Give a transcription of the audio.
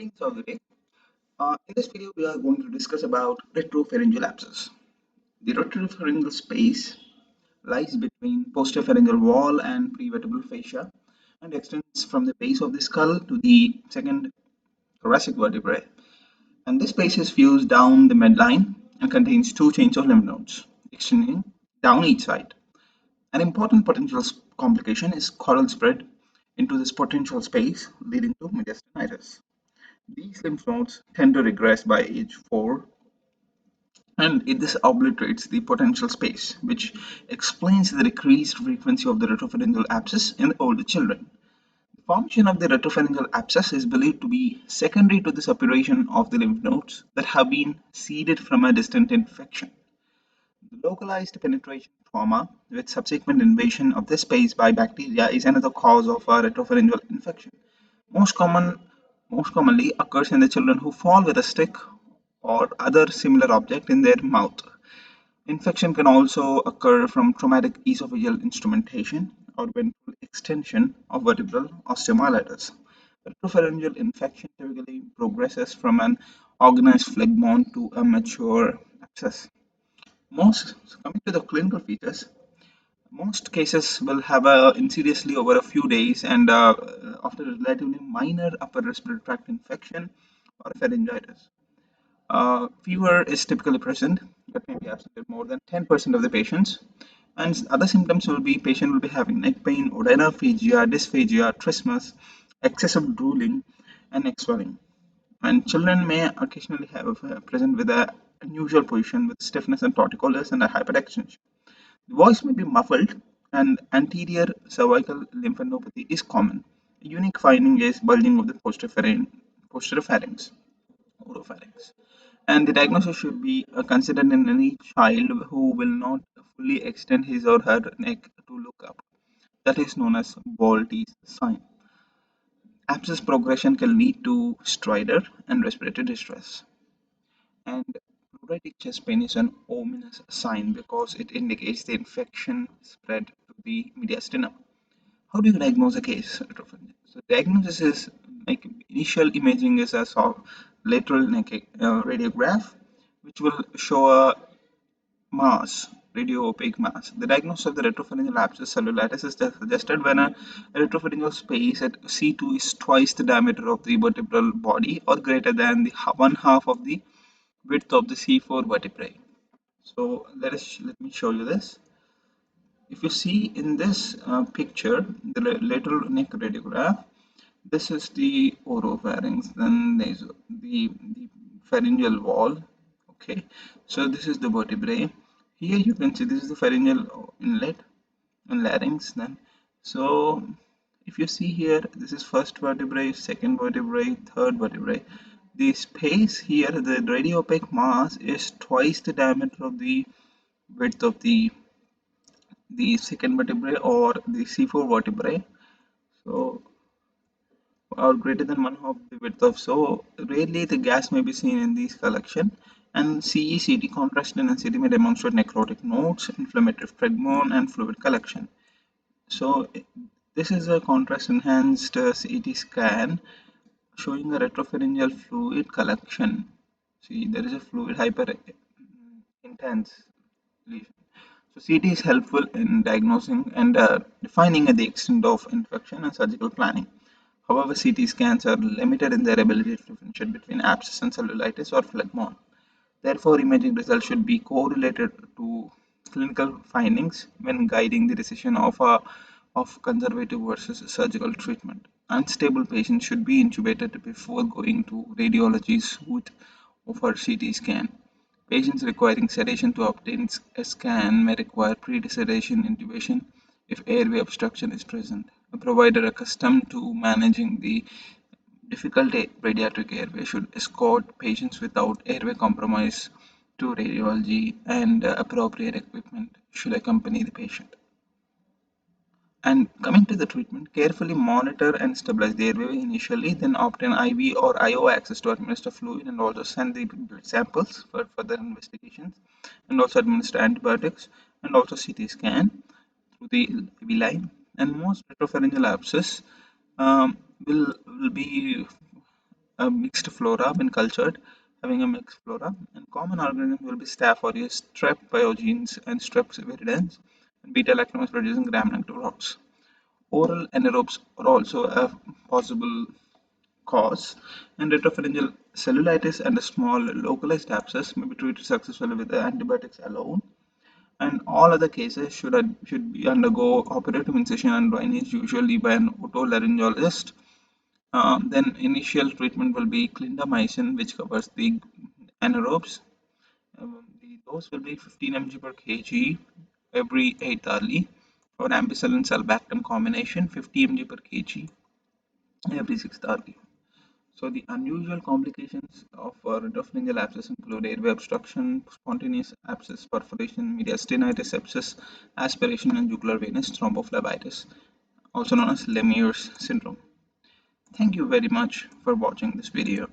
Greetings of the day. In this video, we are going to discuss about retropharyngeal abscess. The retropharyngeal space lies between postpharyngeal wall and prevertebral fascia and extends from the base of the skull to the second thoracic vertebrae. And this space is fused down the midline and contains two chains of lymph nodes extending down each side. An important potential complication is caudal spread into this potential space, leading to mediastinitis. These lymph nodes tend to regress by age 4, and this obliterates the potential space, which explains the decreased frequency of the retropharyngeal abscess in older children. The formation of the retropharyngeal abscess is believed to be secondary to the suppuration of the lymph nodes that have been seeded from a distant infection. The localized penetration trauma with subsequent invasion of this space by bacteria is another cause of a retropharyngeal infection. Most common most commonly occurs in the children who fall with a stick or other similar object in their mouth. Infection can also occur from traumatic esophageal instrumentation or ventral extension of vertebral osteomyelitis. Retropharyngeal infection typically progresses from an organized phlegmon to a mature abscess. Coming to the clinical features, most cases will have insidiously over a few days and after a relatively minor upper respiratory tract infection or pharyngitis. Fever is typically present, but may be absent in more than 10% of the patients. And other symptoms will be patient will be having neck pain, odynophagia, dysphagia, trismus, excessive drooling, and neck swelling. And children may occasionally have present with a unusual position with stiffness and torticollis and a hyperextension. The voice may be muffled, and anterior cervical lymphadenopathy is common. A unique finding is bulging of the posterior pharynx, oropharynx. And the diagnosis should be considered in any child who will not fully extend his or her neck to look up. That is known as Balti's sign. Abscess progression can lead to stridor and respiratory distress. And pleuritic chest pain is an ominous sign because it indicates the infection spread to the mediastinum. How do you diagnose a case? So diagnosis is like initial imaging is a lateral neck radiograph, which will show a mass, radio-opaque mass. The diagnosis of the retropharyngeal abscess cellulitis is suggested when a retropharyngeal space at C2 is twice the diameter of the vertebral body or greater than the one half of the width of the C4 vertebrae. So let me show you this. If you see in this picture, the lateral neck radiograph, this is the oropharynx, then there's the pharyngeal wall. Okay, so this is the vertebrae. Here you can see this is the pharyngeal inlet and larynx. Then, so if you see here, this is first vertebrae, second vertebrae, third vertebrae. The space here, the radiopaque mass is twice the diameter of the width of the second vertebrae or the C4 vertebrae. So or greater than one half the width of. So rarely the gas may be seen in these collection. And CECT, contrast intensity, may demonstrate necrotic nodes, inflammatory phlegmon, and fluid collection. So this is a contrast enhanced CT scan showing a retropharyngeal fluid collection. See, there is a fluid hyper intense lesion. So CT is helpful in diagnosing and defining the extent of infection and surgical planning. However, CT scans are limited in their ability to differentiate between abscess and cellulitis or phlegmon. Therefore, imaging results should be correlated to clinical findings when guiding the decision of conservative versus surgical treatment. Unstable patients should be intubated before going to radiology suite for CT scan. Patients requiring sedation to obtain a scan may require pre-sedation intubation if airway obstruction is present. A provider accustomed to managing the difficult pediatric airway should escort patients without airway compromise to radiology, and appropriate equipment should accompany the patient. And coming to the treatment, carefully monitor and stabilize the airway initially, then obtain IV or IO access to administer fluid and also send the blood samples for further investigations, and also administer antibiotics and also CT scan through the IV line. And most retropharyngeal abscess will be a mixed flora when cultured, having a mixed flora. And common organisms will be Staph aureus, Strep pyogenes, and Strep viridans, and beta-lactamase producing gram-negative routes. Oral anaerobes are also a possible cause, and retropharyngeal cellulitis and a small localized abscess may be treated successfully with antibiotics alone. And all other cases should be undergo operative incision and drainage, usually by an otolaryngologist. Then initial treatment will be clindamycin, which covers the anaerobes. The dose will be 15 mg per kg every 8th hourly, or ampicillin sulbactam combination 50 mg per kg every 6th hourly. So the unusual complications of retropharyngeal abscess include airway obstruction, spontaneous abscess perforation, mediastinitis sepsis, aspiration, and jugular venous thrombophlebitis, also known as Lemierre's syndrome. Thank you very much for watching this video.